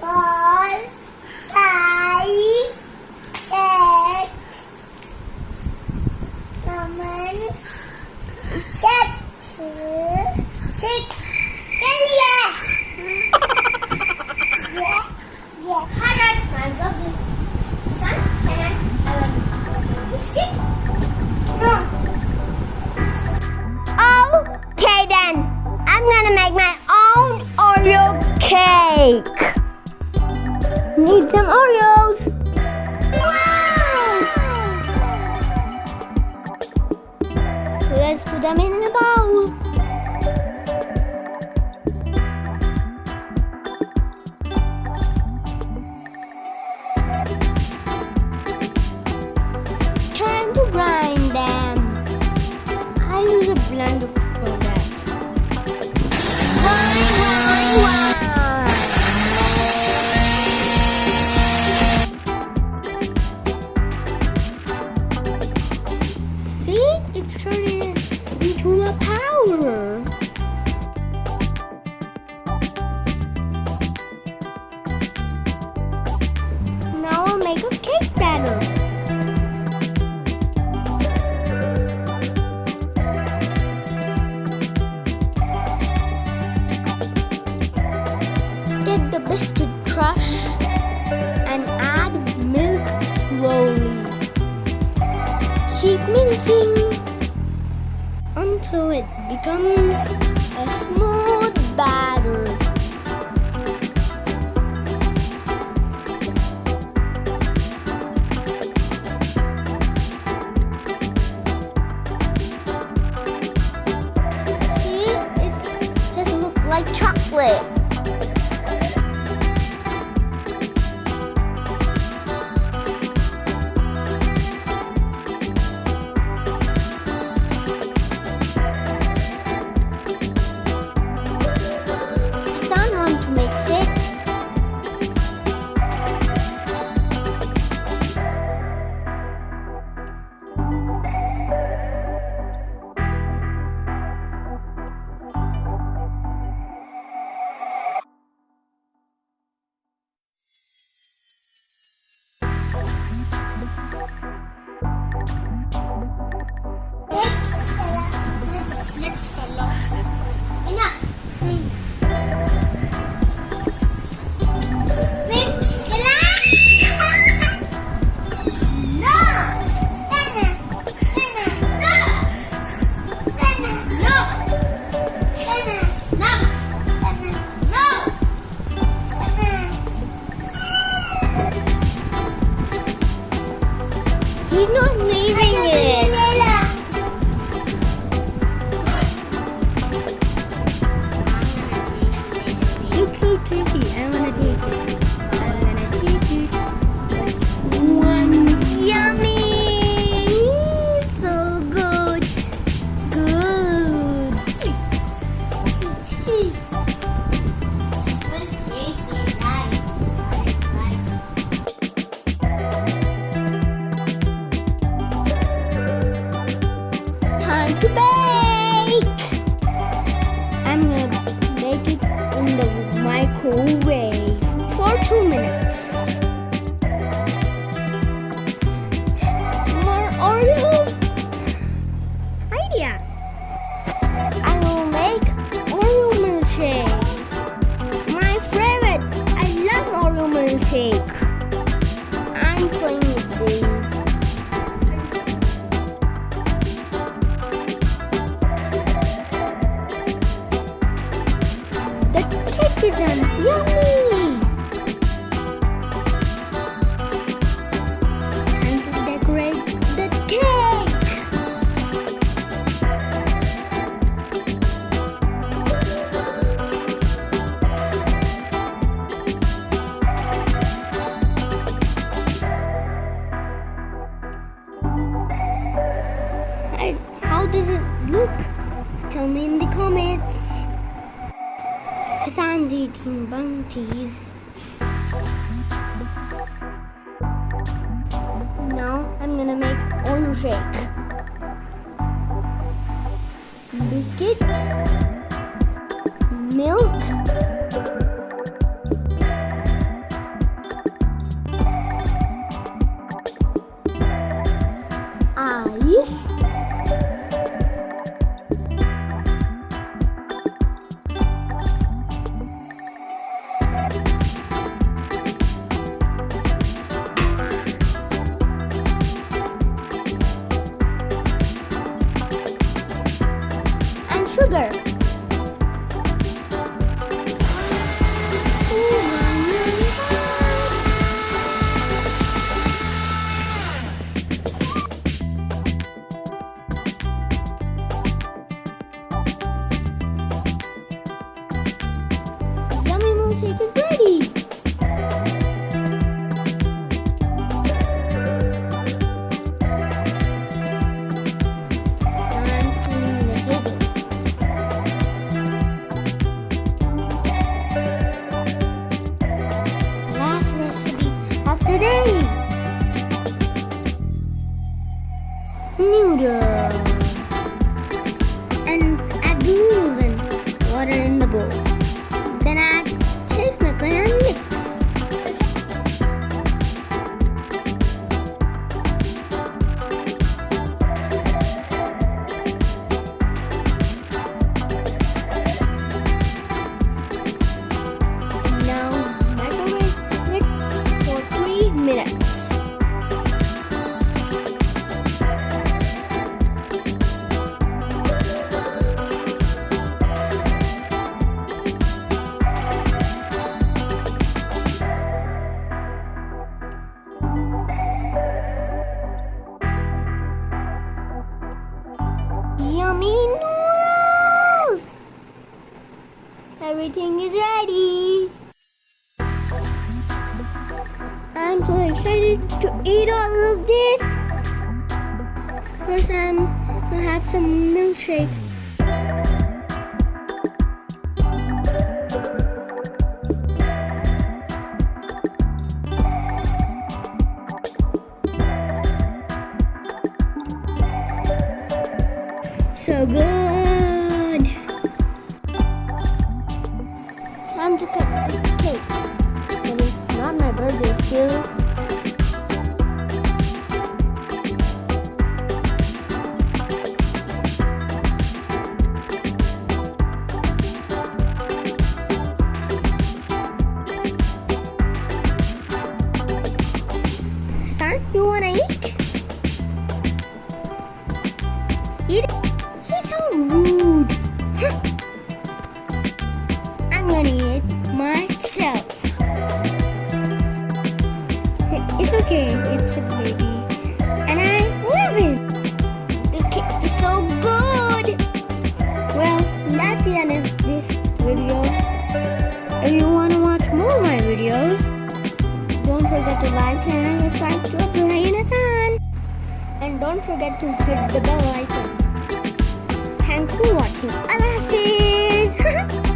4, 5, 6, 7, 6. Yeah. Hi guys, my vlog is Hassaan and I have a biscuit. No. Okay then, I'm gonna make my own Oreo cake. Need some Oreos. Wow! Let's put them in a bowl. Time to grind them. I use a blender for that. See, it's turning into a powder. Now I'll make a cake batter. Get the biscuit crush and add milk slowly. Keep mixing until it becomes a smooth batter. See, it just looks like chocolate. To mix it. Next color. Enough. He's not leaving it. Looks so tasty. I wanna taste it. I'm gonna taste it. Yummy! So good. Good. Time to bake! I'm gonna bake it in the microwave for 2 minutes. More Oreos? Idea! I will make Oreo milkshake. My favorite! I love Oreo milkshake. I'm playing with these. The cake is done. Yummy! Time to decorate the cake. How does it look? Tell me in the comments. Hassaan's eating bunties. Now I'm gonna make Oreo shake. Biscuits, milk, milkshake is ready. I'm cleaning the table. Last recipe of the day. Noodles. And add the noodles and water in the bowl. Then add chestnut and mix. Now microwave it for 3 minutes. Yummy noodles! Everything is ready. I'm so excited to eat all of this. First, I'm gonna have some milkshake. So good. Time to cut the cake. But it's not my birthday still. Son, you wanna eat? Eat it. He's so rude. I'm gonna eat it myself. It's okay, it's a baby. And I love it. The cake is so good. Well, that's the end of this video. If you want to watch more of my videos, don't forget to like, share, and subscribe to Abdulhayee and Hassaan. And don't forget to hit the bell icon. Thanks for watching. Allah Hafiz.